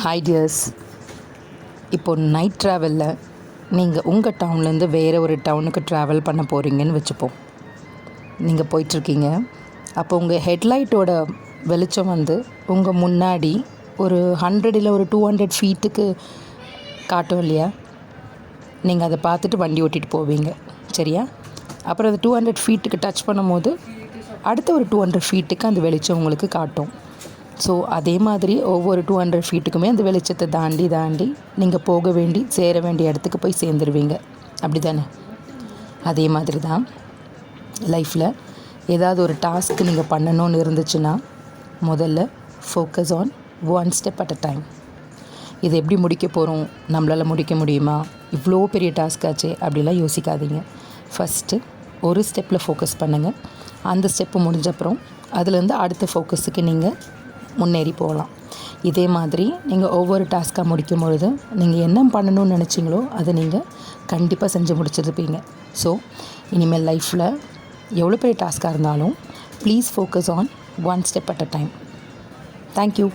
Hi tears. இப்போது night ட்ராவலில் நீங்கள் உங்கள் டவுன்லேருந்து வேறு ஒரு டவுனுக்கு ட்ராவல் பண்ண போகிறீங்கன்னு வச்சுப்போம். நீங்கள் போயிட்டுருக்கீங்க. அப்போ உங்கள் ஹெட்லைட்டோட வெளிச்சம் உங்கள் முன்னாடி ஒரு 100 இல்லை ஒரு 200 ஃபீட்டுக்கு காட்டும் இல்லையா? நீங்கள் அதை பார்த்துட்டு வண்டி ஓட்டிகிட்டு போவீங்க, சரியா? அப்புறம் அது 200 ஃபீட்டுக்கு டச் பண்ணும்போது அடுத்த ஒரு 200 ஃபீட்டுக்கு அந்த வெளிச்சம் உங்களுக்கு காட்டும். ஸோ அதே மாதிரி ஒவ்வொரு 200 ஃபீட்டுக்குமே அந்த வெளிச்சத்தை தாண்டி நீங்கள் போக வேண்டி சேர வேண்டிய இடத்துக்கு போய் சேர்ந்துருவீங்க, அப்படி தானே? அதே மாதிரி தான் லைஃப்பில் ஏதாவது ஒரு டாஸ்க்கு நீங்கள் பண்ணணும்னு இருந்துச்சுன்னா முதல்ல focus on one step at a time. இது எப்படி முடிக்க போகிறோம், நம்மளால் முடிக்க முடியுமா, இவ்வளோ பெரிய டாஸ்க் ஆச்சே அப்படிலாம் யோசிக்காதீங்க. ஃபஸ்ட்டு ஒரு ஸ்டெப்பில் ஃபோக்கஸ் பண்ணுங்கள். அந்த ஸ்டெப்பு முடிஞ்சப்புறம் அதுலேருந்து அடுத்த ஃபோக்கஸுக்கு நீங்கள் முன்னேறி போகலாம். இதே மாதிரி நீங்கள் ஒவ்வொரு டாஸ்க்காக முடிக்கும் பொழுது நீங்கள் என்ன பண்ணணும்னு நினச்சிங்களோ அதை நீங்கள் கண்டிப்பாக செஞ்சு முடிச்சிருப்பீங்க. ஸோ இனிமேல் லைஃப்பில் எவ்வளோ பெரிய டாஸ்க்காக இருந்தாலும் please focus on one step at a time. Thank you.